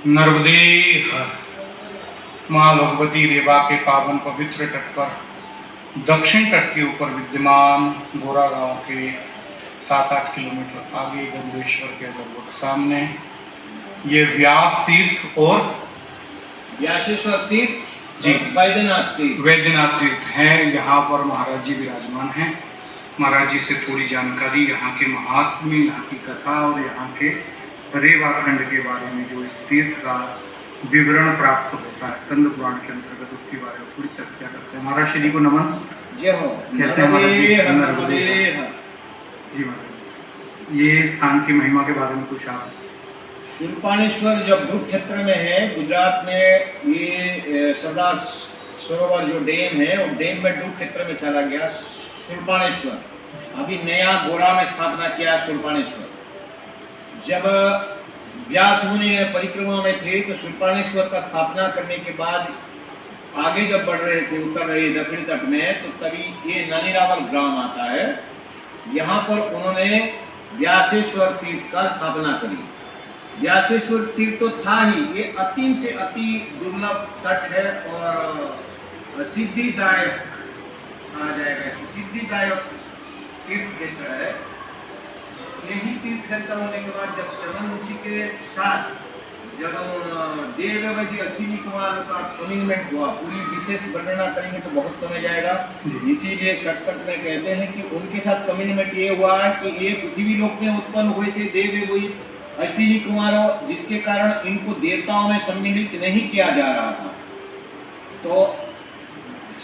नर्मदे हर माँ भगवती रेवा के पावन पवित्र तट पर दक्षिण तट के ऊपर विद्यमान गोरा गांव के 7-8 किलोमीटर आगे गंगेश्वर के लगभग सामने ये व्यास तीर्थ और व्यासेश्वर तीर्थ जी वैद्यनाथ तीर्थ हैं। यहाँ पर महाराज जी विराजमान हैं। महाराज जी से थोड़ी जानकारी यहाँ के महात्म्य, यहाँ की कथा और यहाँ के रेवा खंड के बारे में जो इस तीर्थ का विवरण प्राप्त होता है स्कंद पुराण के अंतर्गत, उसके बारे में थोड़ी चर्चा करते हैं। महाराज श्री को नमन। जय हो। कैसे महाराज जी? जी महाराज, ये स्थान की महिमा के बारे में कुछ आप। शूर्पाणेश्वर जो भू क्षेत्र में है गुजरात में, ये सरदार सरोवर जो डैम है वो डैम में डूब क्षेत्र में चला गया शूर्पाणेश्वर। अभी नया गोरा में स्थापना किया शूर्पाणेश्वर। जब व्यास मुनि ने परिक्रमा में थे तो शूर्पाणेश्वर का स्थापना करने के बाद आगे जब बढ़ रहे थे, उतर रहे दक्षिणी तट में, तो तभी ये नानीरावल ग्राम आता है। यहाँ पर उन्होंने व्यासेश्वर तीर्थ का स्थापना करी। व्यासेश्वर तीर्थ तो था ही, ये अति से अति दुर्लभ तट है और सिद्धिदायक कहा जाएगा, सिद्धिदायक तीर्थ क्षेत्र है। यही तीर्थ क्षेत्र होने के बाद जब चमन ऋषि के साथ जब देववैद्य अश्विनी कुमार का कमिटमेंट हुआ, पूरी विशेष वर्णना करेंगे तो बहुत समय जाएगा, इसीलिए शॉर्टकट में कहते हैं कि उनके साथ कमिटमेंट ये हुआ है कि ये पृथ्वी लोक में उत्पन्न हुए थे देववैद्य अश्विनी कुमार, जिसके कारण इनको देवताओं में सम्मिलित नहीं किया जा रहा था। तो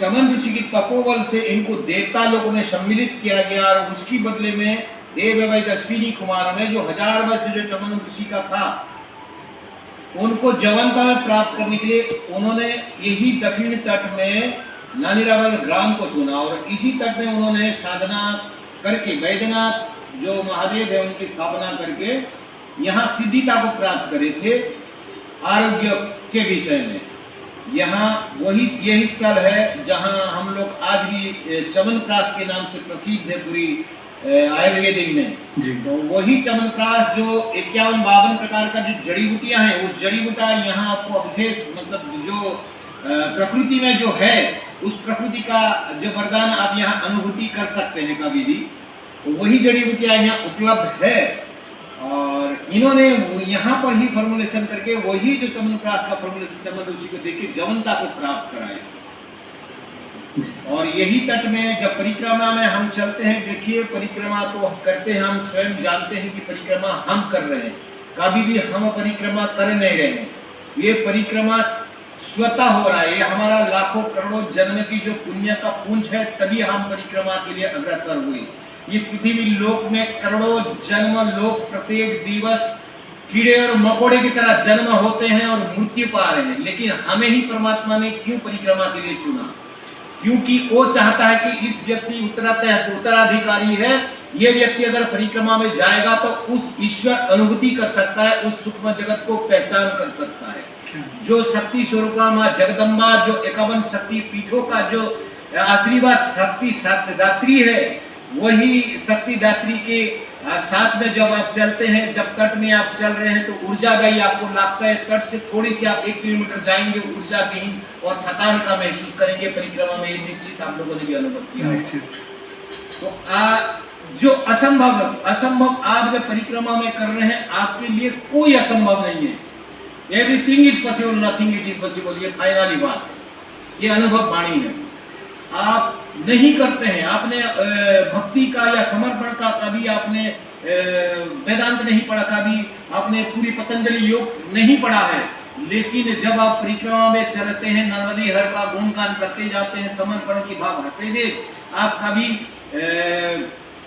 चमन ऋषि की तपोबल से इनको देवता लोक में सम्मिलित किया गया और उसकी बदले में देववैद्य अश्विनी कुमार ने जो 1000 वर्ष जो चमन ऋषि का था उनको जवंता में प्राप्त करने के लिए उन्होंने यही दक्षिण तट में नानीरावल ग्राम को चुना और इसी तट में उन्होंने साधना करके वैद्यनाथ जो महादेव है उनकी स्थापना करके यहाँ सिद्धिता को प्राप्त करे थे आरोग्य के विषय में। यहाँ वही यही स्थल है जहाँ हम लोग आज भी चमनप्राश के नाम से प्रसिद्ध है पूरी आयुर्वेदिक में। तो वही चमनप्राश जो 51-52 प्रकार का जो जड़ी बूटियां हैं, उस जड़ी बूटा यहाँ आपको विशेष मतलब जो प्रकृति में जो है उस प्रकृति का जो वरदान आप यहाँ अनुभूति कर सकते हैं कभी भी, तो वही जड़ी बूटियां यहाँ उपलब्ध है। और इन्होंने यहाँ पर ही फॉर्मुलेशन करके वही जो चमनप्राश का फॉर्मुलेशन चमन ऋषि को देके जवंता को प्राप्त कराया। और यही तट में जब परिक्रमा में हम चलते हैं, देखिए परिक्रमा तो करते हैं, हम स्वयं जानते हैं कि परिक्रमा हम कर रहे हैं, कभी भी हम परिक्रमा कर नहीं रहे हैं। ये परिक्रमा स्वतः हो रहा है, ये हमारा लाखों करोड़ों जन्म की जो पुण्य का पुंज है, तभी हम परिक्रमा के लिए अग्रसर हुए। ये पृथ्वी लोक में करोड़ों जन्म लोग प्रत्येक दिवस कीड़े और मकोड़े की तरह जन्म होते हैं और मृत्यु पा रहे हैं, लेकिन हमें ही परमात्मा ने क्यों परिक्रमा के लिए चुना? क्योंकि वो चाहता है कि इस व्यक्ति उत्तराधिकारी है, ये व्यक्ति अगर परिक्रमा में जाएगा तो उस ईश्वर अनुभूति कर सकता है, उस सूक्ष्म जगत को पहचान कर सकता है। जो शक्ति स्वरूपा माँ जगदम्बा, जो 51 शक्ति पीठों का जो आशीर्वाद शक्ति दात्री है, वही शक्ति दात्री के साथ में जब आप चलते हैं, जब तट में आप चल रहे हैं तो ऊर्जा गई आपको लगता है, तट से थोड़ी सी आप 1 किलोमीटर जाएंगे ऊर्जा विहीन और थकान का महसूस करेंगे परिक्रमा में। ये निश्चित आप लोगों ने भी अनुभव किया है। तो जो असंभव आप जब परिक्रमा में कर रहे हैं, आपके लिए कोई असंभव नहीं है। Everything is possible, nothing is impossible, ये फाइनली बात है, ये अनुभव वाणी है। आप नहीं करते हैं, आपने भक्ति का या समर्पण का कभी आपने वेदांत नहीं पढ़ा, कभी आपने पूरी पतंजलि योग नहीं पढ़ा है, लेकिन जब आप परिक्रमा में चलते हैं, नर्मदे हर का गुणगान करते जाते हैं, समर्पण की भाव हंसे दे, आप कभी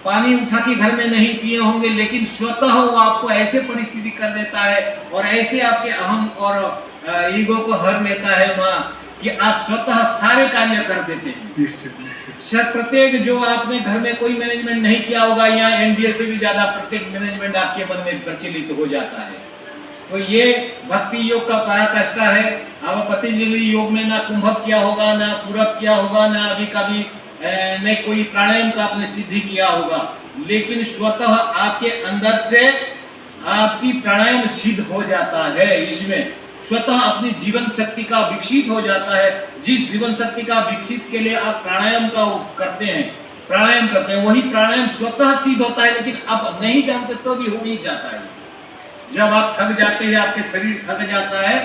पानी उठा के घर में नहीं पिए होंगे, लेकिन स्वतः वो आपको ऐसे परिस्थिति कर देता है और ऐसे आपके अहम और ईगो को हर लेता है माँ कि आप स्वतः सारे कार्य कर देते हैं। प्रत्येक जो आपने घर में कोई मैनेजमेंट नहीं किया होगा, यहाँ एमबीए से भी ज्यादा प्रत्येक मैनेजमेंट आपके मन में प्रचलित हो जाता है। तो ये भक्ति योग का पराकाष्ठा है। आप पतंजलि योग में ना कुंभक किया होगा, ना पूरक किया होगा, ना अभी कभी ने कोई प्राणायाम का आपने सिद्धि किया होगा, लेकिन स्वतः आपके अंदर से आपकी प्राणायाम सिद्ध हो जाता है। इसमें स्वतः अपनी जीवन शक्ति का विकसित हो जाता है। जिस जीवन शक्ति का विकसित के लिए आप प्राणायाम का करते हैं, वही प्राणायाम स्वतः सिद्ध होता है। लेकिन आप नहीं जानते तो भी हो ही जाता है। जब आप थक जाते हैं, आपके शरीर थक जाता है,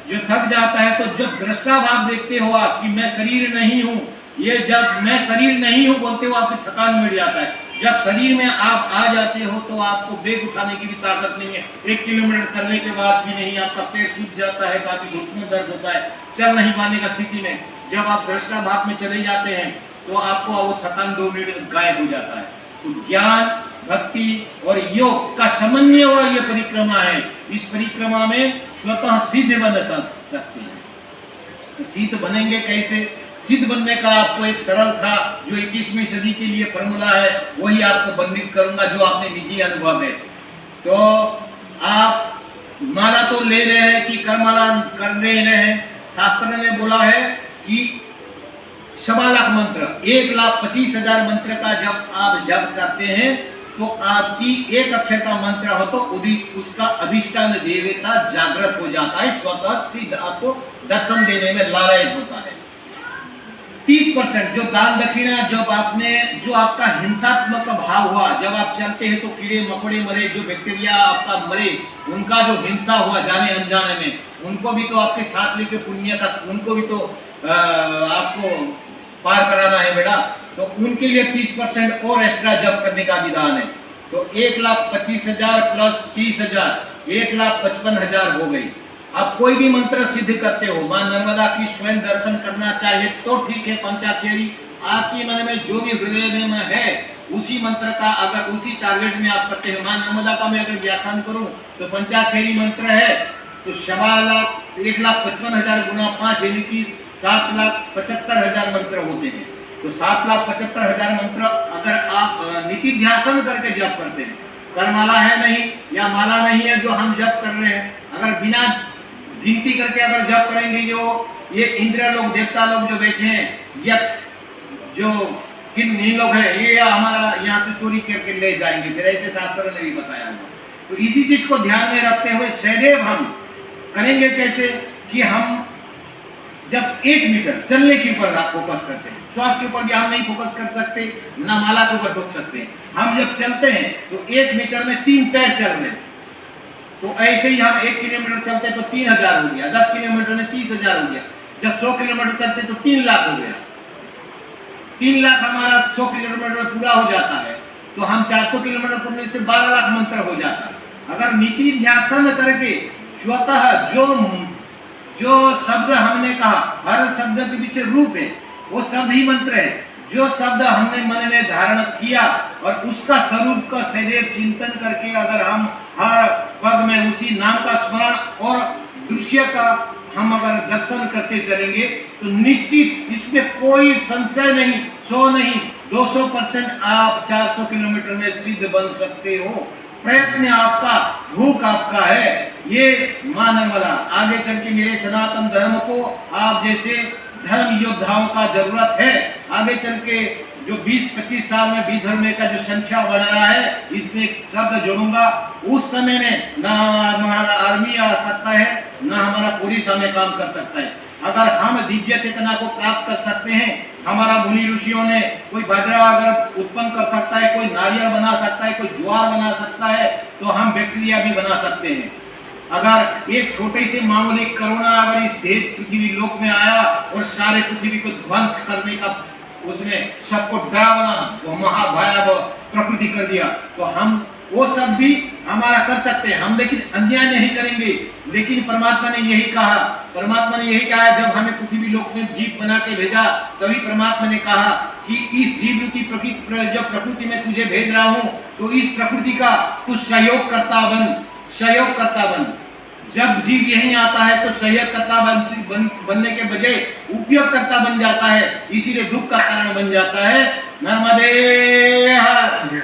जो थक जाता है, तो जब दृष्टा भाव देखते हो आप कि मैं शरीर नहीं हूँ, ये जब मैं शरीर नहीं हूँ बोलते हो आपकी थकान मिट जाता है। जब शरीर में आप आ जाते हो तो आपको बैग उठाने की भी ताकत नहीं है। 1 किलोमीटर चलने के बाद भी नहीं, आपका पैर सूज जाता है, काफी घुटने में दर्द होता है, चल नहीं पाने का स्थिति में जब आप दृष्टा भाव में चले जाते हैं तो आपको वो थकान 2 मिनट गायब हो जाता है। तो ज्ञान, भक्ति और योग का समन्वय और ये परिक्रमा है। इस परिक्रमा में स्वतः सिद्ध बन सकते हैं। तो सिद्ध बनेंगे कैसे? सिद्ध बनने का आपको एक सरल था जो 21वीं सदी के लिए फॉर्मूला है, वही आपको वर्णित करूंगा जो आपने निजी अनुभव है। तो आप माला तो ले रहे हैं कि करमाला कर रहे हैं। शास्त्र ने बोला है कि 1.25 लाख मंत्र, 1,25,000 मंत्र का जब आप जप करते हैं तो आपकी एक अक्षर का मंत्र हो तो उसका अधिष्ठान देवता जागृत हो जाता है, स्वतः सिद्ध आपको दर्शन देने में लालच होता है। 30% जो दान दक्षिणा जो आपका हिंसात्मक भाव हुआ, जब आप चलते हैं तो कीड़े मकोड़े मरे, जो बैक्टीरिया आपका मरे, उनका जो हिंसा हुआ जाने अनजाने में, उनको भी तो आपके साथ लेके पुण्य का उनको भी तो आपको पार कराना है बेटा। तो उनके लिए 30% और एक्स्ट्रा जप करने का विधान है। तो 1,25,000 प्लस 30,000, 1,55,000 हो गई। आप कोई भी मंत्र सिद्ध करते हो, मां नर्मदा की स्वयं दर्शन करना चाहिए तो ठीक है, पंचाक्षरी आपकी मन में जो भी हृदय में है उसी मंत्र का अगर उसी टारगेट में आप करते हो। मां नर्मदा का मैं अगर व्याख्यान करूं तो पंचाक्षरी मंत्र है तो 1,55,000 गुना 5 यानी कि 7,75,000 मंत्र होते हैं। तो 7,75,000 मंत्र अगर आप नीति ध्यान करके जप करते हैं, करमाला है नहीं या माला नहीं है जो हम जप कर रहे हैं, अगर बिना गिनती करके अगर जप करेंगे, जो ये इंद्र लोग देवता लोग जो बैठे हैं, यक्ष जो किन लोग हैं, ये हमारा यहाँ से चोरी करके ले जाएंगे, फिर ऐसे शास्त्र ने भी बताया हुआ। तो इसी चीज को ध्यान में रखते हुए सदैव हम करेंगे कैसे कि हम जब 1 मीटर चलने के ऊपर फोकस करते हैं, श्वास के ऊपर भी हम नहीं फोकस कर सकते, ना माला के ऊपर फोकस सकते हैं। हम जब चलते हैं तो 1 मीटर में 3 पैर चल रहे हैं, तो ऐसे ही हम 1 किलोमीटर चलते हैं तो 3,000 हो गया, 10 किलोमीटर में 30,000 हो गया, जब 100 किलोमीटर चलते तो 3 लाख हो गया। 3 लाख हमारा 100 किलोमीटर में पूरा हो जाता है, तो हम 400 किलोमीटर पढ़ने से 12 लाख मंत्र हो जाता है। अगर नीति ध्यान करके स्वतः जो शब्द हमने कहा, हर शब्द के पीछे रूप है, वो शब्द ही मंत्र है। जो शब्द हमने मन में धारण किया और उसका स्वरूप का सदैव चिंतन करके अगर हम हर पग में उसी नाम का स्मरण और दृश्य का हम अगर दर्शन करते चलेंगे तो निश्चित इसमें कोई संशय नहीं, 100 नहीं 200% आप 400 किलोमीटर में सिद्ध बन सकते हो। प्रयत्न आपका, भूख आपका है। ये मां नर्मदा आगे चल के मेरे सनातन धर्म को आप जैसे धर्म योद्धाओं का जरूरत है। आगे चल के जो 20-25 साल में विधर्म का जो संख्या बढ़ रहा है, इसमें शब्द जोड़ूंगा। उस समय में ना हमारा आर्मी आ सकता है, ना हमारा पुलिस हमें काम कर सकता है। अगर हम दिव्य चेतना को प्राप्त कर सकते हैं, हमारा मुनि ऋषियों ने कोई बाजरा अगर उत्पन्न कर सकता है, कोई नारियल बना सकता है, कोई ज्वार बना सकता है, तो हम बैक्टीरिया भी बना सकते हैं। अगर एक छोटे से मामूली करुणा अगर इस देश पृथ्वी लोक में आया और सारे पृथ्वी को ध्वंस करने का उसने सबको डरावना वो महाभयावह प्रकृति कर दिया, तो हम वो सब भी हमारा कर सकते हैं हम, लेकिन अन्याय नहीं करेंगे। लेकिन परमात्मा ने यही कहा, जब हमें पृथ्वी लोक में जीव बना के भेजा, तभी परमात्मा ने कहा कि इस जीव की प्रकृति में तुझे भेज रहा हूँ, तो इस प्रकृति का तू सहयोग करता बन। जब जीव यहीं आता है तो सहयोगकर्ता बनने के बजाय उपयोगकर्ता बन जाता है, इसीलिए दुख का कारण बन जाता है। नर्मदे हर।